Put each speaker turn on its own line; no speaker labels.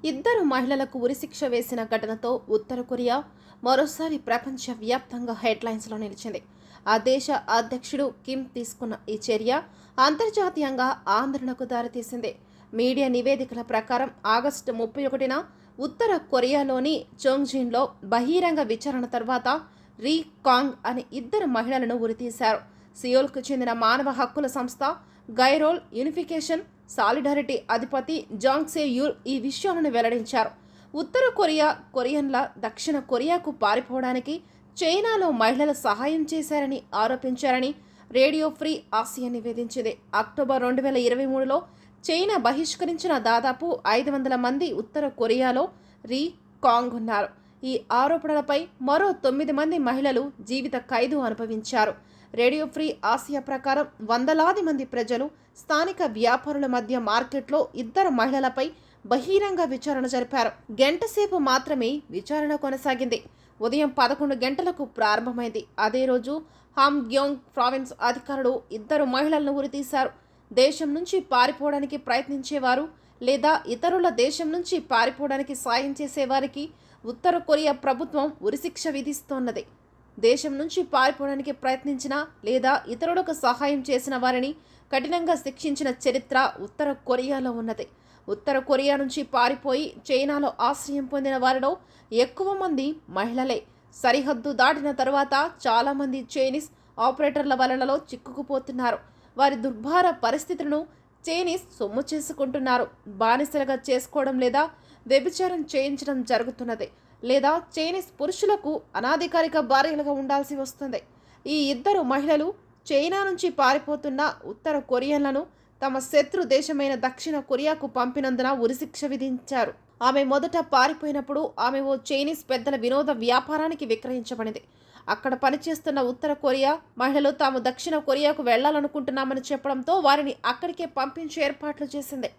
ఇద్దరు మహిళలకు ఉరిశిక్ష వేసిన ఘటనతో ఉత్తర కొరియా మరోసారి ప్రపంచవ్యాప్తంగా హెడ్లైన్స్లో నిలిచింది. ఆ దేశ అధ్యక్షుడు కిమ్ తీసుకున్న ఈ చర్య అంతర్జాతీయంగా ఆందోళనకు దారితీసింది. మీడియా నివేదికల ప్రకారం ఆగస్టు 31న ఉత్తర కొరియాలోని చోంగ్జిన్లో బహిరంగ విచారణ తర్వాత రీ కాంగ్ అనే ఇద్దరు మహిళలను ఉరితీశారు. సియోల్కు చెందిన మానవ హక్కుల సంస్థ గైరోల్ యూనిఫికేషన్ సాలిడారిటీ అధిపతి జాంగ్ సే యూల్ ఈ విషయాలను వెల్లడించారు. ఉత్తర కొరియన్ల దక్షిణ కొరియాకు పారిపోవడానికి చైనాలో మహిళలు సహాయం చేశారని ఆరోపించారని రేడియో ఫ్రీ ఆసియా నివేదించింది. అక్టోబర్ 2023లో చైనా బహిష్కరించిన దాదాపు 500 మంది ఉత్తర కొరియాలో రీ కాంగ్ ఉన్నారు. ఈ ఆరోపణలపై మరో 9 మంది మహిళలు జీవిత ఖైదు అనుభవించారు. రేడియో ఫ్రీ ఆసియా ప్రకారం వందలాది మంది ప్రజలు స్థానిక వ్యాపారుల మధ్య మార్కెట్లో ఇద్దరు మహిళలపై బహిరంగ విచారణ జరిపారు. గంటసేపు మాత్రమే విచారణ కొనసాగింది. ఉదయం 11 గంటలకు ప్రారంభమైంది. అదే రోజు హామ్గ్యోంగ్ ప్రావిన్స్ అధికారులు ఇద్దరు మహిళలను ఉరితీశారు. దేశం నుంచి పారిపోవడానికి ప్రయత్నించేవారు లేదా ఇతరుల దేశం నుంచి పారిపోవడానికి సాయం చేసేవారికి ఉత్తర కొరియా ప్రభుత్వం ఉరిశిక్ష విధిస్తోన్నది. దేశం నుంచి పారిపోవడానికి ప్రయత్నించిన లేదా ఇతరులకు సహాయం చేసిన వారిని కఠినంగా శిక్షించిన చరిత్ర ఉత్తర కొరియాలో ఉన్నది. ఉత్తర కొరియా నుంచి పారిపోయి చైనాలో ఆశ్రయం పొందిన వారిలో ఎక్కువ మంది మహిళలే. సరిహద్దు దాటిన తరువాత చాలామంది చైనీస్ ఆపరేటర్ల వలనలో చిక్కుకుపోతున్నారు. వారి దుర్భర పరిస్థితులను చైనీస్ సొమ్ము చేసుకుంటున్నారు. బానిసలుగా చేసుకోవడం లేదా వ్యభిచారం చేయించడం జరుగుతున్నది. లేదా చైనీస్ పురుషులకు అనాధికారిక భార్యలుగా ఉండాల్సి వస్తుంది. ఈ ఇద్దరు మహిళలు చైనా నుంచి పారిపోతున్న ఉత్తర కొరియన్లను తమ శత్రు దేశమైన దక్షిణ కొరియాకు పంపినందున ఉరిశిక్ష విధించారు. ఆమె మొదట పారిపోయినప్పుడు ఆమె ఓ చైనీస్ పెద్దల వినోద వ్యాపారానికి విక్రయించబడింది. అక్కడ పనిచేస్తున్న ఉత్తర కొరియా మహిళలు తాము దక్షిణ కొరియాకు వెళ్లాలనుకుంటున్నామని చెప్పడంతో వారిని అక్కడికే పంపించే ఏర్పాట్లు చేసింది.